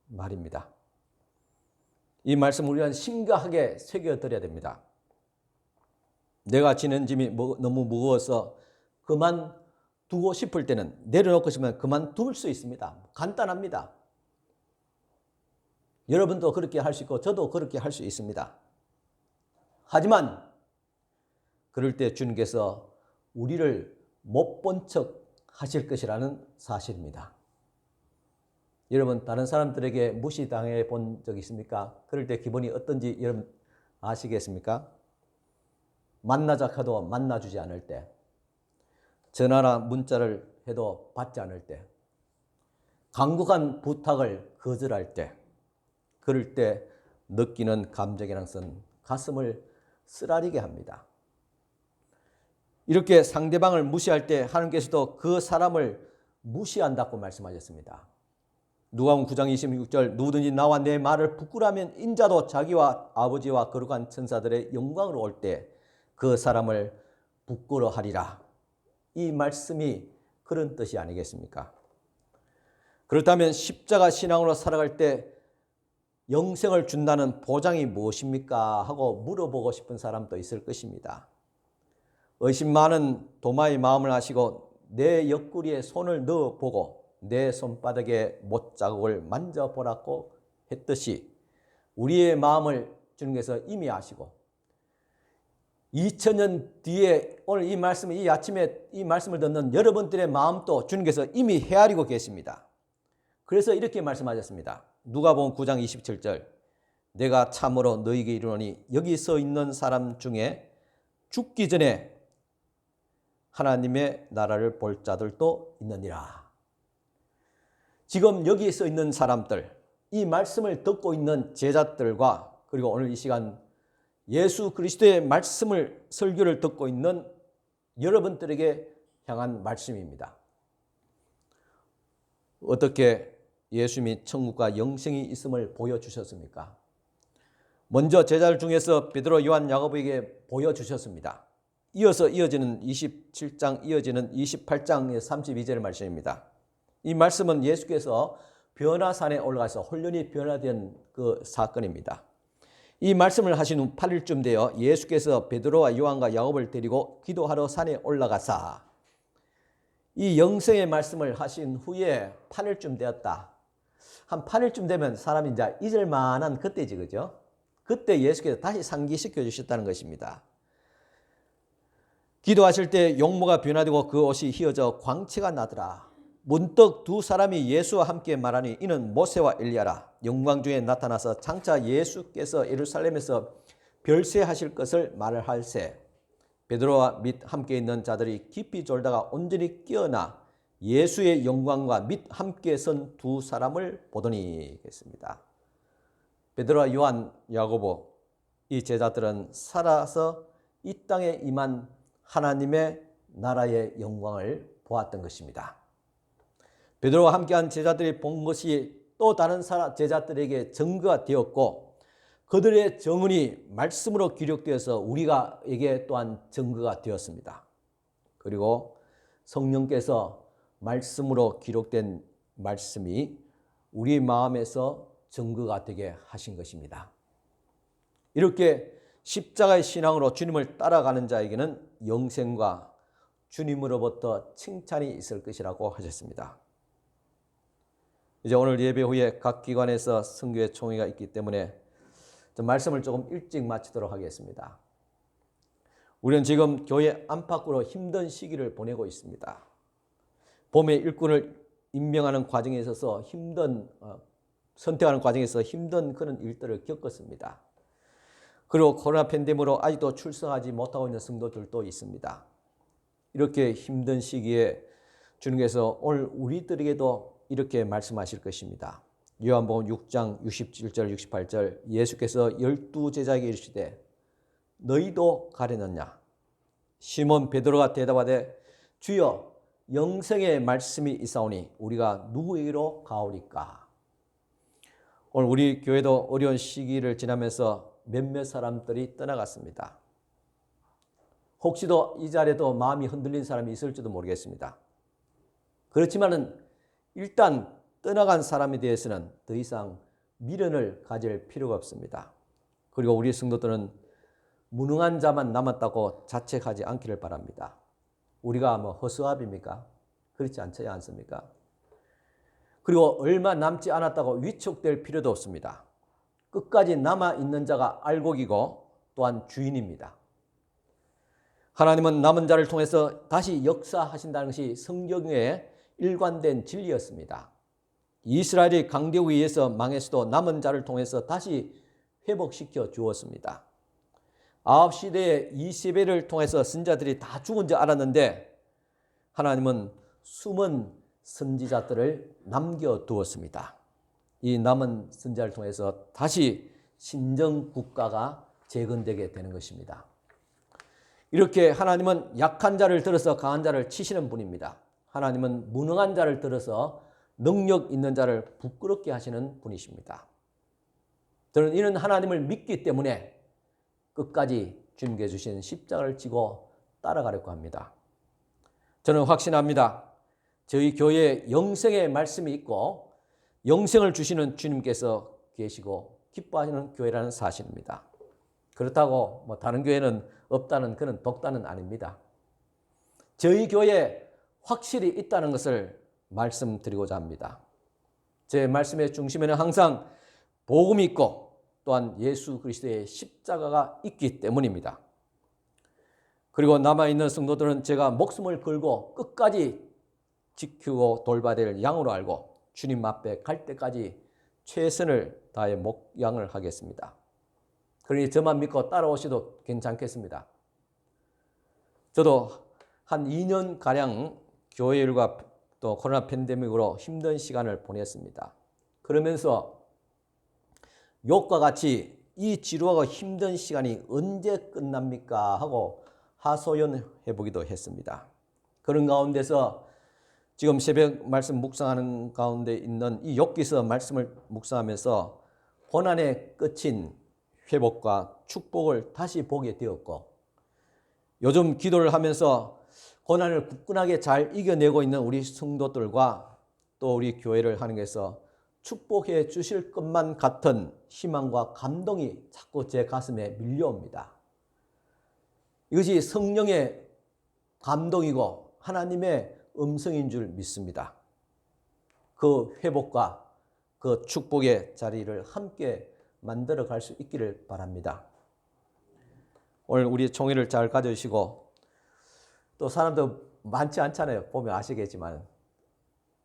말입니다. 이 말씀 우리는 심각하게 새겨드려야 됩니다. 내가 지는 짐이 너무 무거워서 그만두고 싶을 때는 내려놓고 싶으면 그만둘 수 있습니다. 간단합니다. 여러분도 그렇게 할 수 있고 저도 그렇게 할 수 있습니다. 하지만 그럴 때 주님께서 우리를 못 본 척 하실 것이라는 사실입니다. 여러분 다른 사람들에게 무시당해 본 적 있습니까? 그럴 때 기분이 어떤지 여러분 아시겠습니까? 만나자 해도 만나주지 않을 때, 전화나 문자를 해도 받지 않을 때, 간곡한 부탁을 거절할 때, 그럴 때 느끼는 감정이라는 것은 가슴을 쓰라리게 합니다. 이렇게 상대방을 무시할 때 하나님께서도 그 사람을 무시한다고 말씀하셨습니다. 누가복음 9장 26절 누구든지 나와 내 말을 부끄러워하면 인자도 자기와 아버지와 거룩한 천사들의 영광으로 올 때 그 사람을 부끄러워하리라. 이 말씀이 그런 뜻이 아니겠습니까? 그렇다면 십자가 신앙으로 살아갈 때 영생을 준다는 보장이 무엇입니까? 하고 물어보고 싶은 사람도 있을 것입니다. 의심 많은 도마의 마음을 아시고 내 옆구리에 손을 넣어보고 내 손바닥에 못자국을 만져보라고 했듯이 우리의 마음을 주님께서 이미 아시고 2000년 뒤에 오늘 이 말씀을 이 아침에 이 말씀을 듣는 여러분들의 마음도 주님께서 이미 헤아리고 계십니다. 그래서 이렇게 말씀하셨습니다. 누가복음 9장 27절 내가 참으로 너희에게 이르노니 여기 서 있는 사람 중에 죽기 전에 하나님의 나라를 볼 자들도 있느니라. 지금 여기 서 있는 사람들, 이 말씀을 듣고 있는 제자들과 그리고 오늘 이 시간 예수 그리스도의 말씀을 설교를 듣고 있는 여러분들에게 향한 말씀입니다. 어떻게 예수님이 천국과 영생이 있음을 보여주셨습니까? 먼저 제자들 중에서 베드로, 요한, 야고보에게 보여주셨습니다. 이어서 이어지는 27장 이어지는 28장의 32절의 말씀입니다. 이 말씀은 예수께서 변화산에 올라가서 혼련히 변화된 그 사건입니다. 이 말씀을 하신 후 8일쯤 되어 예수께서 베드로와 요한과 야고보를 데리고 기도하러 산에 올라가사 이 영생의 말씀을 하신 후에 8일쯤 되었다. 한 8일쯤 되면 사람이 이제 잊을 만한 그때지, 그죠? 그때 예수께서 다시 상기시켜 주셨다는 것입니다. 기도하실 때 용모가 변화되고 그 옷이 휘어져 광채가 나더라. 문득 두 사람이 예수와 함께 말하니 이는 모세와 엘리야라. 영광 중에 나타나서 장차 예수께서 예루살렘에서 별세하실 것을 말을 할세. 베드로와 및 함께 있는 자들이 깊이 졸다가 온전히 깨어나 예수의 영광과 및 함께 선 두 사람을 보더니 했습니다. 베드로와 요한, 야고보 이 제자들은 살아서 이 땅에 임한 하나님의 나라의 영광을 보았던 것입니다. 베드로와 함께한 제자들이 본 것이 또 다른 제자들에게 증거가 되었고 그들의 증언이 말씀으로 기록되어서 우리가에게 또한 증거가 되었습니다. 그리고 성령께서 말씀으로 기록된 말씀이 우리 마음에서 증거가 되게 하신 것입니다. 이렇게 십자가의 신앙으로 주님을 따라가는 자에게는 영생과 주님으로부터 칭찬이 있을 것이라고 하셨습니다. 이제 오늘 예배 후에 각 기관에서 선교회 총회가 있기 때문에 말씀을 조금 일찍 마치도록 하겠습니다. 우리는 지금 교회 안팎으로 힘든 시기를 보내고 있습니다. 봄에 일꾼을 임명하는 과정에 있어서 선택하는 과정에서 힘든 그런 일들을 겪었습니다. 그리고 코로나 팬데믹으로 아직도 출석하지 못하고 있는 성도들도 있습니다. 이렇게 힘든 시기에 주님께서 오늘 우리들에게도 이렇게 말씀하실 것입니다. 요한복음 6장 67절 68절 예수께서 12 제자에게 이르시되 너희도 가려느냐? 시몬 베드로가 대답하되 주여 영생의 말씀이 있사오니 우리가 누구에게로 가오리까? 오늘 우리 교회도 어려운 시기를 지나면서 몇몇 사람들이 떠나갔습니다. 혹시도 이 자리에도 마음이 흔들린 사람이 있을지도 모르겠습니다. 그렇지만은 일단 떠나간 사람에 대해서는 더 이상 미련을 가질 필요가 없습니다. 그리고 우리 성도들은 무능한 자만 남았다고 자책하지 않기를 바랍니다. 우리가 허수아비입니까? 그렇지 않습니까? 그리고 얼마 남지 않았다고 위축될 필요도 없습니다. 끝까지 남아있는 자가 알곡이고 또한 주인입니다. 하나님은 남은 자를 통해서 다시 역사하신다는 것이 성경에 일관된 진리였습니다. 이스라엘이 강대국에 의해서 망했어도 남은 자를 통해서 다시 회복시켜 주었습니다. 아합 시대에 이세벨을 통해서 선지자들이 다 죽은 줄 알았는데 하나님은 숨은 선지자들을 남겨두었습니다. 이 남은 선지자를 통해서 다시 신정 국가가 재건되게 되는 것입니다. 이렇게 하나님은 약한 자를 들어서 강한 자를 치시는 분입니다. 하나님은 무능한 자를 들어서 능력 있는 자를 부끄럽게 하시는 분이십니다. 저는 이런 하나님을 믿기 때문에 끝까지 주님께 주신 십자가를 지고 따라가려고 합니다. 저는 확신합니다. 저희 교회에 영생의 말씀이 있고 영생을 주시는 주님께서 계시고 기뻐하시는 교회라는 사실입니다. 그렇다고 다른 교회는 없다는 그런 독단은 아닙니다. 저희 교회에 확실히 있다는 것을 말씀드리고자 합니다. 제 말씀의 중심에는 항상 복음이 있고 또한 예수 그리스도의 십자가가 있기 때문입니다. 그리고 남아있는 성도들은 제가 목숨을 걸고 끝까지 지키고 돌봐야 될 양으로 알고 주님 앞에 갈 때까지 최선을 다해 목양을 하겠습니다. 그러니 저만 믿고 따라오셔도 괜찮겠습니다. 저도 한 2년가량 교회 일과 또 코로나 팬데믹으로 힘든 시간을 보냈습니다. 그러면서 욕과 같이 이 지루하고 힘든 시간이 언제 끝납니까 하고 하소연해 보기도 했습니다. 그런 가운데서 지금 새벽 말씀 묵상하는 가운데 있는 이 욥기서 말씀을 묵상하면서 고난의 끝인 회복과 축복을 다시 보게 되었고, 요즘 기도를 하면서 고난을 굳건하게 잘 이겨내고 있는 우리 성도들과 또 우리 교회를 하는 것에서 축복해 주실 것만 같은 희망과 감동이 자꾸 제 가슴에 밀려옵니다. 이것이 성령의 감동이고 하나님의 음성인 줄 믿습니다. 그 회복과 그 축복의 자리를 함께 만들어 갈 수 있기를 바랍니다. 오늘 우리 총회를 잘 가져주시고, 또 사람도 많지 않잖아요. 보면 아시겠지만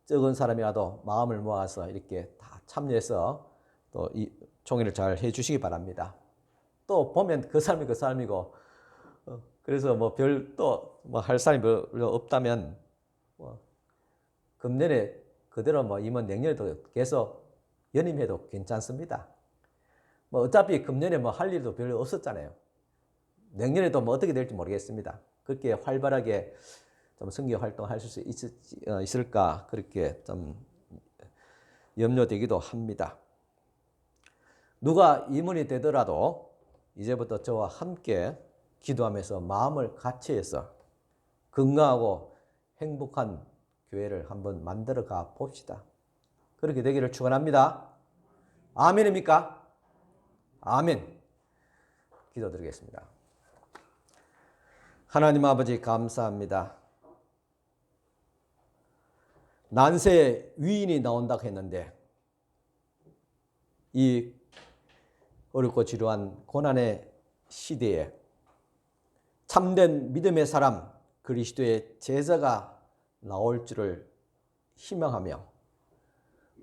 적은 사람이라도 마음을 모아서 이렇게 다 참여해서 또 이 총회를 잘 해주시기 바랍니다. 또 보면 그 사람이 그 사람이고, 그래서 뭐 별 또 뭐 할 사람이 별로 없다면 금년에 그대로 뭐 임원 내년에도 계속 연임해도 괜찮습니다. 뭐 어차피 금년에 뭐 할 일도 별로 없었잖아요. 내년에도 뭐 어떻게 될지 모르겠습니다. 그렇게 활발하게 좀 선교 활동할 수 있을까 그렇게 좀 염려되기도 합니다. 누가 임원이 되더라도 이제부터 저와 함께 기도하면서 마음을 같이 해서 건강하고 행복한 교회를 한번 만들어 가 봅시다. 그렇게 되기를 축원합니다. 아멘입니까? 아멘. 기도드리겠습니다. 하나님 아버지 감사합니다. 난세에 위인이 나온다고 했는데 이 어렵고 지루한 고난의 시대에 참된 믿음의 사람 그리스도의 제자가 나올 줄을 희망하며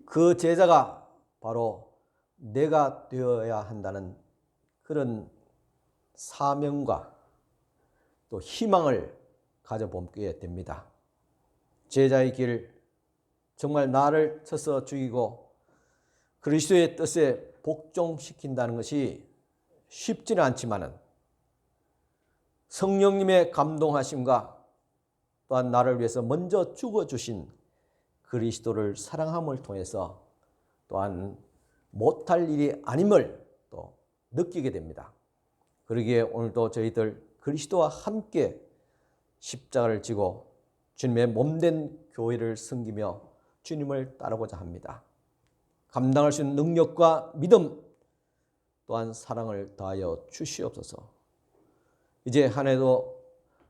그 제자가 바로 내가 되어야 한다는 그런 사명과 또 희망을 가져보게 됩니다. 제자의 길, 정말 나를 쳐서 죽이고 그리스도의 뜻에 복종시킨다는 것이 쉽지는 않지만은 성령님의 감동하심과 또한 나를 위해서 먼저 죽어주신 그리스도를 사랑함을 통해서 또한 못할 일이 아님을 또 느끼게 됩니다. 그러기에 오늘도 저희들 그리스도와 함께 십자가를 지고 주님의 몸된 교회를 섬기며 주님을 따르고자 합니다. 감당할 수 있는 능력과 믿음 또한 사랑을 다하여 주시옵소서. 이제 한 해도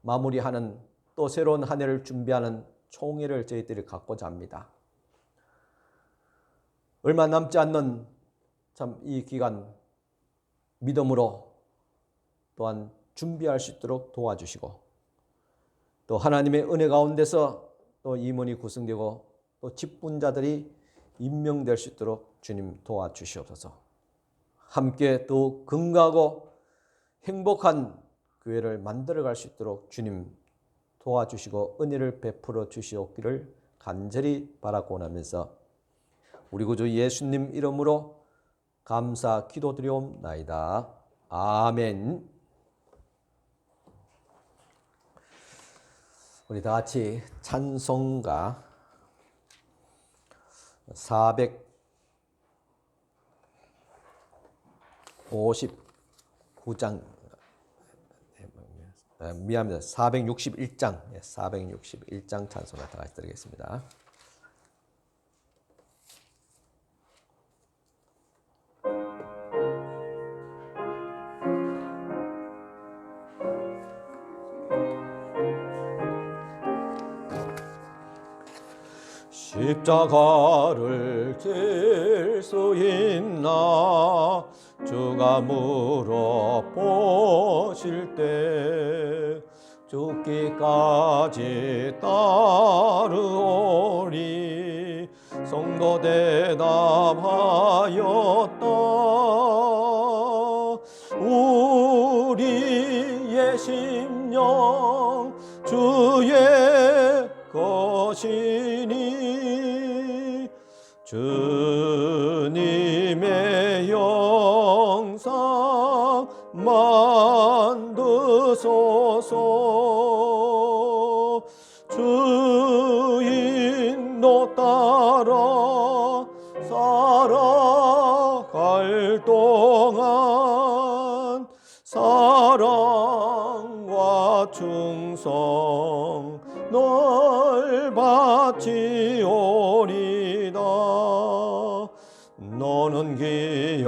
마무리하는 또 새로운 한 해를 준비하는 총회를 저희들이 갖고자 합니다. 얼마 남지 않는 참 이 기간 믿음으로 또한 준비할 수 있도록 도와주시고 또 하나님의 은혜 가운데서 또 임원이 구성되고 또 직분자들이 임명될 수 있도록 주님 도와주시옵소서. 함께 또 건강하고 행복한 교회를 만들어갈 수 있도록 주님 도와주시고 은혜를 베풀어 주시옵기를 간절히 바라고 원하면서 우리 구주 예수님 이름으로 감사 기도드리옵나이다. 아멘. 우리 다 같이 찬송가 459장 미안합니다. 461장 찬송가 다 같이 드리겠습니다. 십자가를 질 수 있나 주가 물어보실 때 죽기까지 따르오리. 성도 대답하였다. 우리의 심령 주의 것이니 주님의 영상 만드소서. 주 인도 따라 살아갈 동안 사랑과 충성 널 바치오리다. 너는 기억하고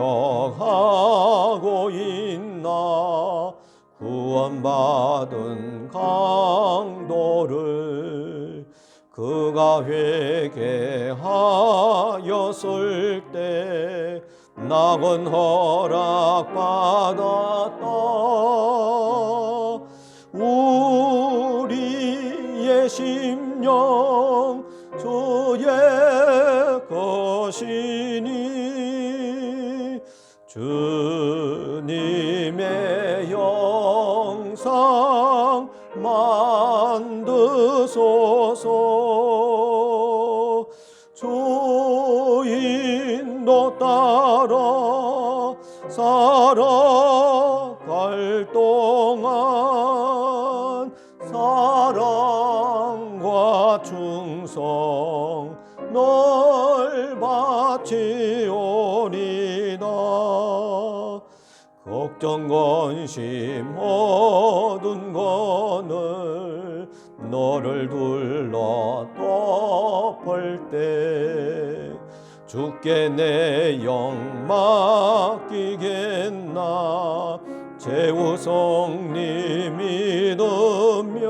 있나 구원받은 강도를. 그가 회개하였을 때 낙원 허락받았다. 우리의 심령 주의 것이니 주님의 영상 만드소서. 주 인도 따라 살아갈 동안 사랑과 충성 널 바치오리다. 걱정 근심 모든 것을 너를 둘러 덮을 때 주께 내 영 맡기겠나. 제우성리 믿으면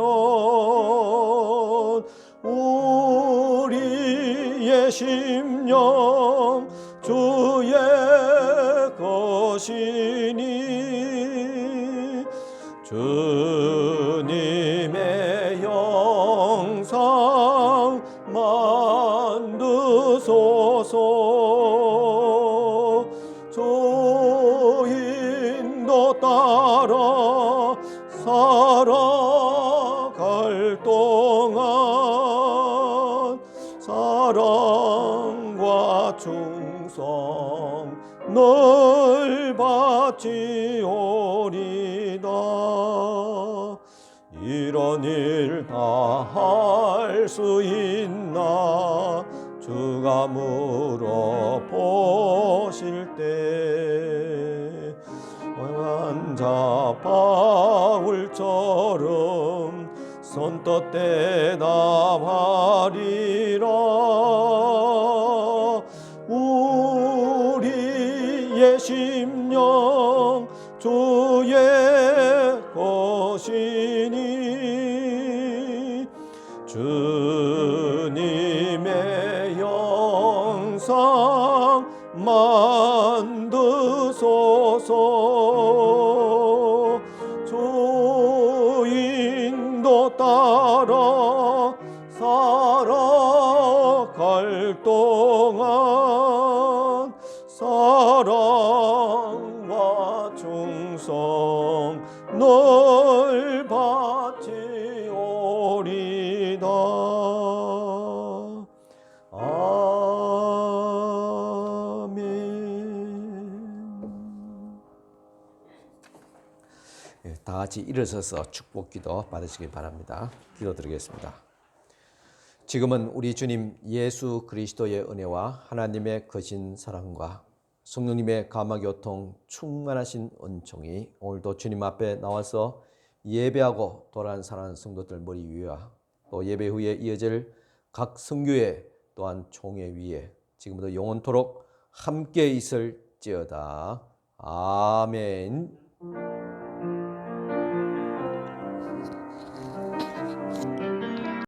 우리의 심령 주의 것이니 주님의 영상 만드소서. 주 인도 따라 살아갈 동안 사랑과 충성 널 바치오리다. 이런 일 다 할 수 있나 주가 물어보실 때 환자 바울처럼 손떠 대답하리라. 우리의 심령 주의 것이니 주님의 영상 만드소서. 주 인도 따라 살아갈 동안 사랑과 충성 널 바치오리다. 다 같이 일어서서 축복기도 받으시길 바랍니다. 기도드리겠습니다. 지금은 우리 주님 예수 그리스도의 은혜와 하나님의 거신 사랑과 성령님의 감화교통 충만하신 은총이 오늘도 주님 앞에 나와서 예배하고 돌아온 사랑하는 성도들 머리 위와 또 예배 후에 이어질 각 성교회 또한 총회 위에 지금부터 영원토록 함께 있을지어다. 아멘.